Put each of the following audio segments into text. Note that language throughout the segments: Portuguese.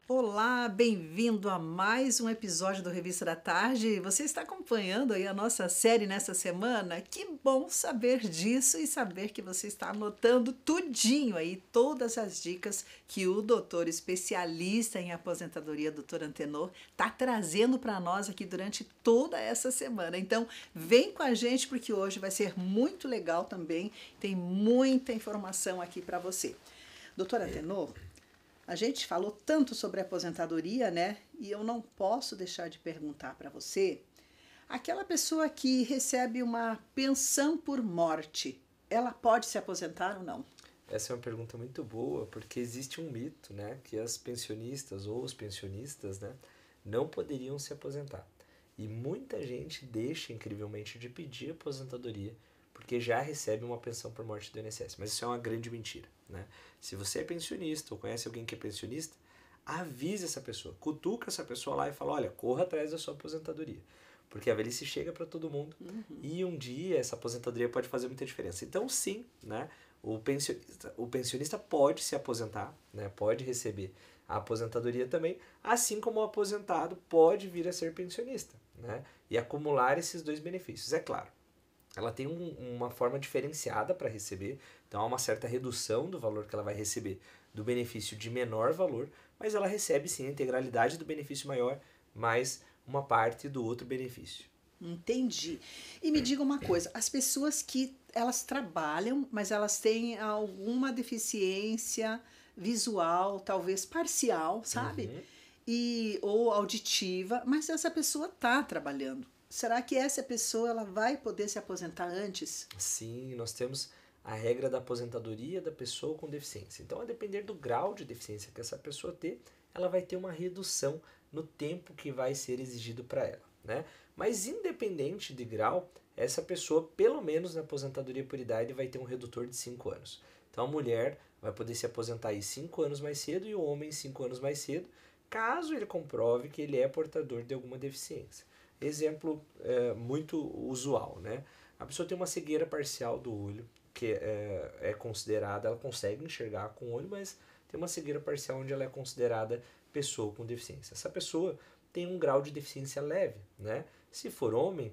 Olá, bem-vindo a mais um episódio do Revista da Tarde. Você está acompanhando aí a nossa série nessa semana? Que bom saber disso e saber que você está anotando tudinho aí, todas as dicas que o doutor especialista em aposentadoria, doutor Antenor, está trazendo para nós aqui durante toda essa semana. Então, vem com a gente porque hoje vai ser muito legal também. Tem muita informação aqui para você. Doutor Antenor, a gente falou tanto sobre aposentadoria, né? E eu não posso deixar de perguntar para você, aquela pessoa que recebe uma pensão por morte, ela pode se aposentar ou não? Essa é uma pergunta muito boa, porque existe um mito, né, que as pensionistas ou os pensionistas, né, não poderiam se aposentar. E muita gente deixa, incrivelmente, de pedir aposentadoria porque já recebe uma pensão por morte do INSS. Mas isso é uma grande mentira, né? Se você é pensionista ou conhece alguém que é pensionista, avise essa pessoa, cutuca essa pessoa lá e fala, olha, corra atrás da sua aposentadoria. Porque a velhice chega para todo mundo e um dia essa aposentadoria pode fazer muita diferença. Então, sim, né? O pensionista pode se aposentar, né? Pode receber a aposentadoria também, assim como o aposentado pode vir a ser pensionista, né? E acumular esses dois benefícios. É claro, ela tem uma forma diferenciada para receber, então há uma certa redução do valor que ela vai receber do benefício de menor valor, mas ela recebe sim a integralidade do benefício maior, mais uma parte do outro benefício. Entendi. E me diga uma coisa, as pessoas que elas trabalham, mas elas têm alguma deficiência visual, talvez parcial, sabe? Uhum. E ou auditiva, mas essa pessoa está trabalhando. Será que essa pessoa ela vai poder se aposentar antes? Sim, nós temos a regra da aposentadoria da pessoa com deficiência. Então, a depender do grau de deficiência que essa pessoa ter, ela vai ter uma redução no tempo que vai ser exigido para ela, né? Mas independente de grau, essa pessoa, pelo menos na aposentadoria por idade, vai ter um redutor de 5 anos. Então, a mulher vai poder se aposentar aí 5 anos mais cedo e o homem 5 anos mais cedo, caso ele comprove que ele é portador de alguma deficiência. Exemplo muito usual, né? A pessoa tem uma cegueira parcial do olho, que é considerada, ela consegue enxergar com o olho, mas tem uma cegueira parcial onde ela é considerada pessoa com deficiência. Essa pessoa tem um grau de deficiência leve, né? Se for homem,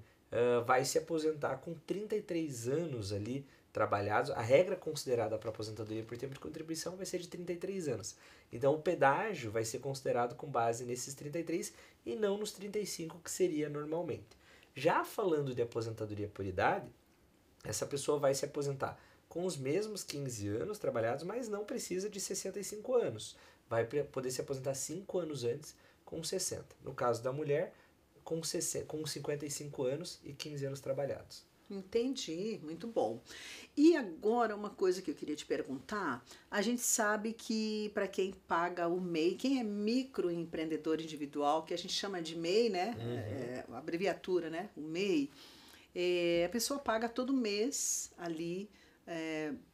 vai se aposentar com 33 anos ali trabalhados. A regra considerada para aposentadoria por tempo de contribuição vai ser de 33 anos. Então o pedágio vai ser considerado com base nesses 33 e não nos 35 que seria normalmente. Já falando de aposentadoria por idade, essa pessoa vai se aposentar com os mesmos 15 anos trabalhados, mas não precisa de 65 anos. Vai poder se aposentar 5 anos antes, com 60. No caso da mulher, com 55 anos e 15 anos trabalhados. Entendi, muito bom. E agora uma coisa que eu queria te perguntar, a gente sabe que para quem paga o MEI, quem é microempreendedor individual, que a gente chama de MEI, né? Uhum. A abreviatura, né? O MEI, a pessoa paga todo mês ali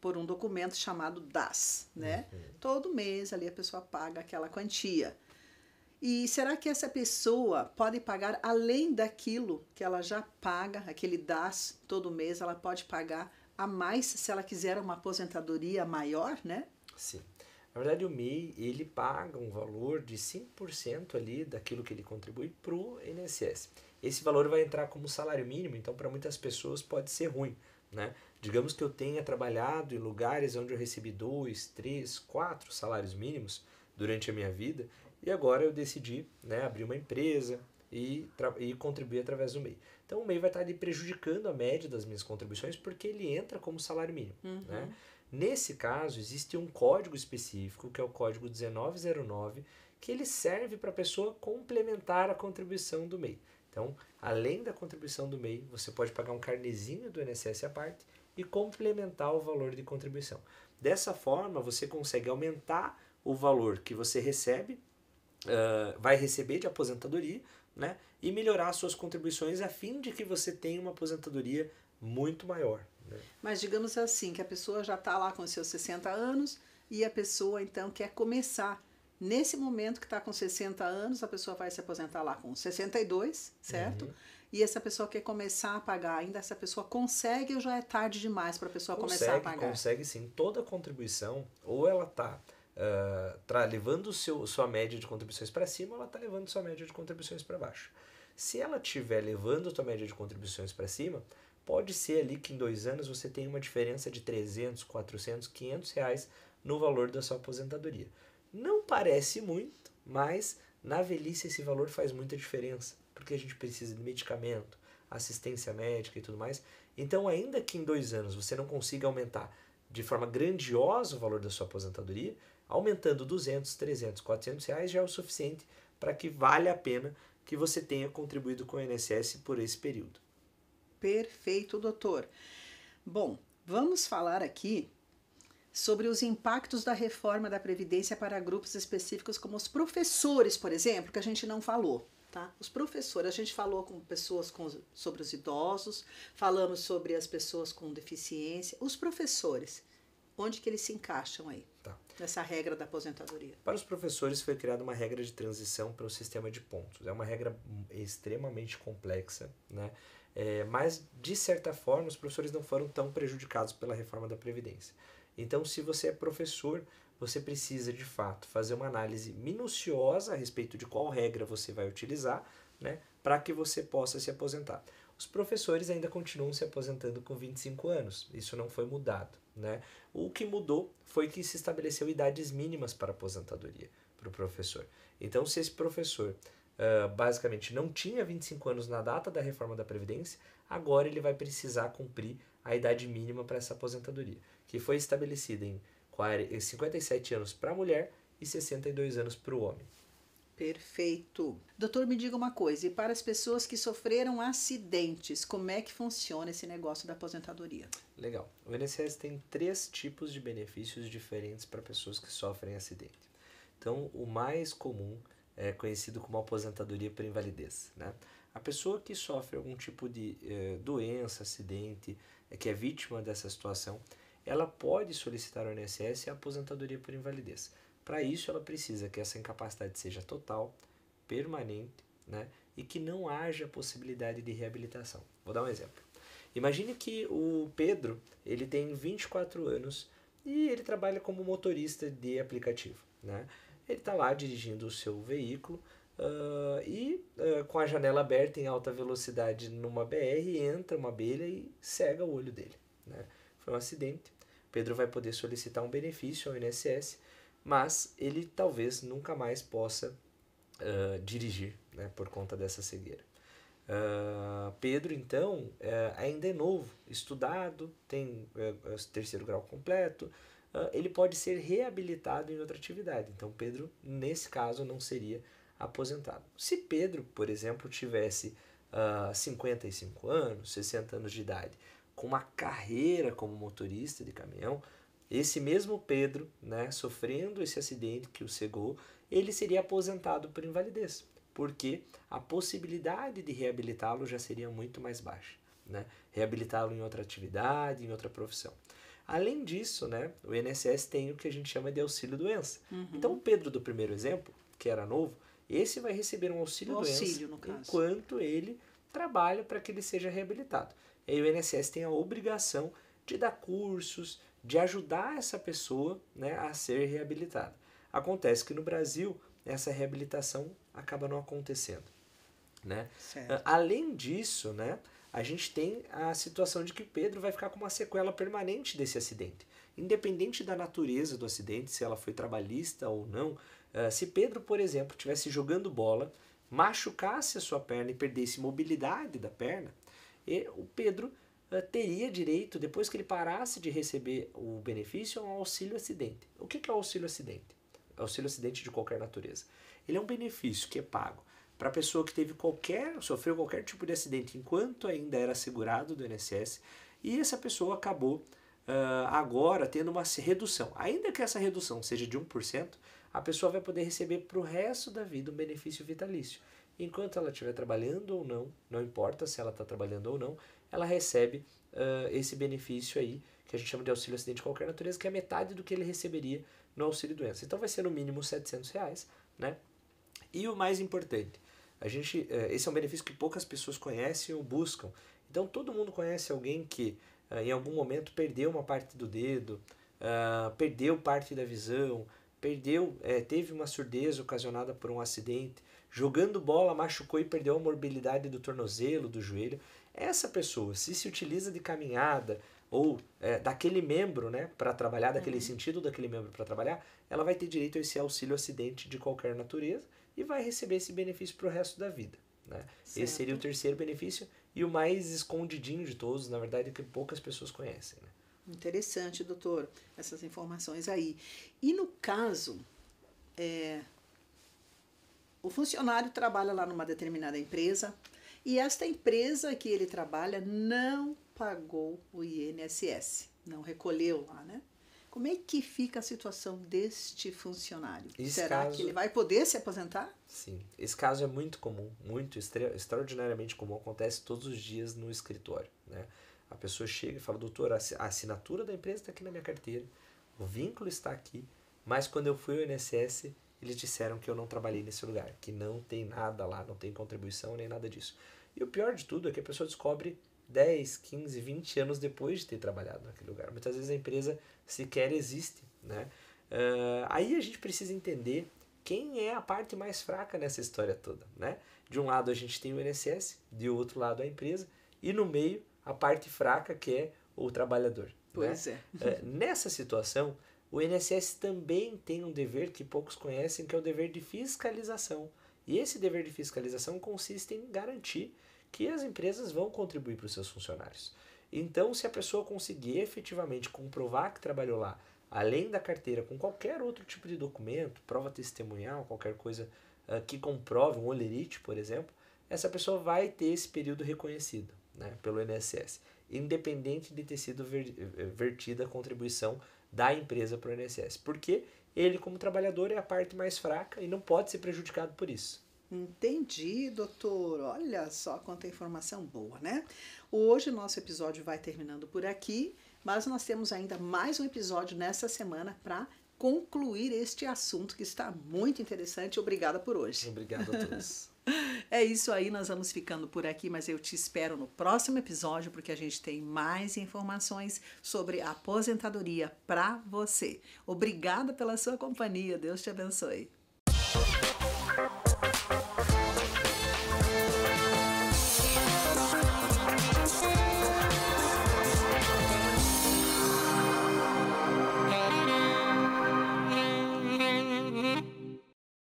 por um documento chamado DAS, né? Uhum. Todo mês ali a pessoa paga aquela quantia. E será que essa pessoa pode pagar além daquilo que ela já paga, aquele DAS todo mês, ela pode pagar a mais se ela quiser uma aposentadoria maior, né? Sim. Na verdade, o MEI, ele paga um valor de 5% ali daquilo que ele contribui para o INSS. Esse valor vai entrar como salário mínimo, então para muitas pessoas pode ser ruim, né? Digamos que eu tenha trabalhado em lugares onde eu recebi 2, 3, 4 salários mínimos durante a minha vida e agora eu decidi, né, abrir uma empresa e contribuir através do MEI. Então o MEI vai estar ali prejudicando a média das minhas contribuições porque ele entra como salário mínimo, né? Nesse caso, existe um código específico, que é o código 1909, que ele serve para a pessoa complementar a contribuição do MEI. Então, além da contribuição do MEI, você pode pagar um carnezinho do INSS à parte e complementar o valor de contribuição. Dessa forma, você consegue aumentar o valor que você recebe, vai receber de aposentadoria, né? E melhorar as suas contribuições a fim de que você tenha uma aposentadoria muito maior, né? Mas digamos assim, que a pessoa já está lá com seus 60 anos e a pessoa então quer começar. Nesse momento que está com 60 anos, a pessoa vai se aposentar lá com 62, certo? Uhum. E essa pessoa quer começar a pagar. Ainda essa pessoa consegue ou já é tarde demais para a pessoa começar a Consegue, pagar? consegue sim. Toda contribuição, ou ela está levando sua média de contribuições para cima, ela está levando sua média de contribuições para baixo. Se ela estiver levando sua média de contribuições para cima, pode ser ali que em 2 anos você tenha uma diferença de 300, 400, 500 reais no valor da sua aposentadoria. Não parece muito, mas na velhice esse valor faz muita diferença, porque a gente precisa de medicamento, assistência médica e tudo mais. Então, ainda que em 2 anos você não consiga aumentar de forma grandiosa o valor da sua aposentadoria, aumentando 200, 300, 400 reais já é o suficiente para que valha a pena que você tenha contribuído com o INSS por esse período. Perfeito, doutor. Bom, vamos falar aqui sobre os impactos da reforma da Previdência para grupos específicos, como os professores, por exemplo, que a gente não falou. Tá? Os professores, a gente falou com pessoas sobre os idosos, falamos sobre as pessoas com deficiência. Os professores, onde que eles se encaixam aí? Tá. Nessa regra da aposentadoria? Para os professores foi criada uma regra de transição para o sistema de pontos. É uma regra extremamente complexa, né? Mas, de certa forma, os professores não foram tão prejudicados pela reforma da Previdência. Então, se você é professor, você precisa, de fato, fazer uma análise minuciosa a respeito de qual regra você vai utilizar, né, para que você possa se aposentar. Os professores ainda continuam se aposentando com 25 anos, isso não foi mudado, né? O que mudou foi que se estabeleceu idades mínimas para aposentadoria para o professor. Então, se esse professor basicamente não tinha 25 anos na data da reforma da Previdência, agora ele vai precisar cumprir a idade mínima para essa aposentadoria, que foi estabelecida em 57 anos para a mulher e 62 anos para o homem. Perfeito. Doutor, me diga uma coisa, e para as pessoas que sofreram acidentes, como é que funciona esse negócio da aposentadoria? Legal. O INSS tem 3 tipos de benefícios diferentes para pessoas que sofrem acidente. Então, o mais comum é conhecido como aposentadoria por invalidez, né? A pessoa que sofre algum tipo de doença, acidente, que é vítima dessa situação, ela pode solicitar ao INSS a aposentadoria por invalidez. Para isso, ela precisa que essa incapacidade seja total, permanente, né, e que não haja possibilidade de reabilitação. Vou dar um exemplo. Imagine que o Pedro ele tem 24 anos e ele trabalha como motorista de aplicativo, né? Ele está lá dirigindo o seu veículo com a janela aberta em alta velocidade numa BR, entra uma abelha e cega o olho dele, né? Foi um acidente. Pedro vai poder solicitar um benefício ao INSS, mas ele talvez nunca mais possa dirigir, né, por conta dessa cegueira. Pedro, então, ainda é novo, estudado, tem terceiro grau completo, ele pode ser reabilitado em outra atividade. Então, Pedro, nesse caso, não seria aposentado. Se Pedro, por exemplo, tivesse 55 anos, 60 anos de idade, com uma carreira como motorista de caminhão, esse mesmo Pedro, né, sofrendo esse acidente que o cegou, ele seria aposentado por invalidez, porque a possibilidade de reabilitá-lo já seria muito mais baixa, né? Reabilitá-lo em outra atividade, em outra profissão. Além disso, né, o INSS tem o que a gente chama de auxílio-doença. Então, o Pedro do primeiro exemplo, que era novo, esse vai receber um auxílio-doença enquanto ele trabalha para que ele seja reabilitado. E aí o INSS tem a obrigação de dar cursos, de ajudar essa pessoa, né, a ser reabilitada. Acontece que no Brasil, essa reabilitação acaba não acontecendo, né? Além disso, né, a gente tem a situação de que Pedro vai ficar com uma sequela permanente desse acidente. Independente da natureza do acidente, se ela foi trabalhista ou não, se Pedro, por exemplo, estivesse jogando bola, machucasse a sua perna e perdesse mobilidade da perna, o Pedro teria direito, depois que ele parasse de receber o benefício, a um auxílio acidente. O que é o auxílio acidente? Auxílio acidente de qualquer natureza. Ele é um benefício que é pago para a pessoa que sofreu qualquer tipo de acidente enquanto ainda era segurado do INSS, e essa pessoa acabou agora tendo uma redução. Ainda que essa redução seja de 1%, a pessoa vai poder receber para o resto da vida um benefício vitalício. Enquanto ela estiver trabalhando ou não, não importa se ela está trabalhando ou não, ela recebe esse benefício aí, que a gente chama de auxílio acidente de qualquer natureza, que é metade do que ele receberia no auxílio doença. Então vai ser no mínimo R$700, né? E o mais importante, esse é um benefício que poucas pessoas conhecem ou buscam. Então todo mundo conhece alguém que em algum momento perdeu uma parte do dedo, perdeu parte da visão, teve uma surdez ocasionada por um acidente, jogando bola machucou e perdeu a mobilidade do tornozelo, do joelho, essa pessoa, se utiliza de caminhada ou daquele membro, né, para trabalhar, daquele sentido daquele membro para trabalhar, ela vai ter direito a esse auxílio acidente de qualquer natureza e vai receber esse benefício para o resto da vida. Né? Esse seria o terceiro benefício e o mais escondidinho de todos, na verdade, que poucas pessoas conhecem. Né? Interessante, doutor, essas informações aí. E no caso, o funcionário trabalha lá numa determinada empresa e esta empresa que ele trabalha não pagou o INSS, não recolheu lá, né? Como é que fica a situação deste funcionário? Será que ele vai poder se aposentar? Sim, esse caso é muito comum, extraordinariamente comum, acontece todos os dias no escritório, né? A pessoa chega e fala, doutor, a assinatura da empresa está aqui na minha carteira, o vínculo está aqui, mas quando eu fui ao INSS, eles disseram que eu não trabalhei nesse lugar, que não tem nada lá, não tem contribuição nem nada disso. E o pior de tudo é que a pessoa descobre 10, 15, 20 anos depois de ter trabalhado naquele lugar. Muitas vezes a empresa sequer existe, né? Aí a gente precisa entender quem é a parte mais fraca nessa história toda, né? De um lado a gente tem o INSS, de outro lado a empresa, e no meio a parte fraca que é o trabalhador. Pois né? Nessa situação, o INSS também tem um dever que poucos conhecem, que é o dever de fiscalização. E esse dever de fiscalização consiste em garantir que as empresas vão contribuir para os seus funcionários. Então, se a pessoa conseguir efetivamente comprovar que trabalhou lá, além da carteira, com qualquer outro tipo de documento, prova testemunhal, qualquer coisa que comprove, um holerite, por exemplo, essa pessoa vai ter esse período reconhecido, né, pelo INSS, independente de ter sido vertida a contribuição da empresa para o INSS. Porque ele, como trabalhador, é a parte mais fraca e não pode ser prejudicado por isso. Entendi, doutor. Olha só quanta informação boa, né? Hoje o nosso episódio vai terminando por aqui, mas nós temos ainda mais um episódio nessa semana para concluir este assunto que está muito interessante. Obrigada por hoje. Obrigado a todos. É isso aí, nós vamos ficando por aqui, mas eu te espero no próximo episódio porque a gente tem mais informações sobre a aposentadoria para você. Obrigada pela sua companhia. Deus te abençoe.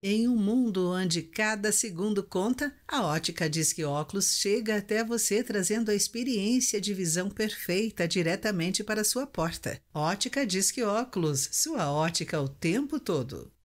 Em um mundo onde cada segundo conta, a Ótica Disque Óculos chega até você trazendo a experiência de visão perfeita diretamente para a sua porta. Ótica Disque Óculos, sua ótica o tempo todo.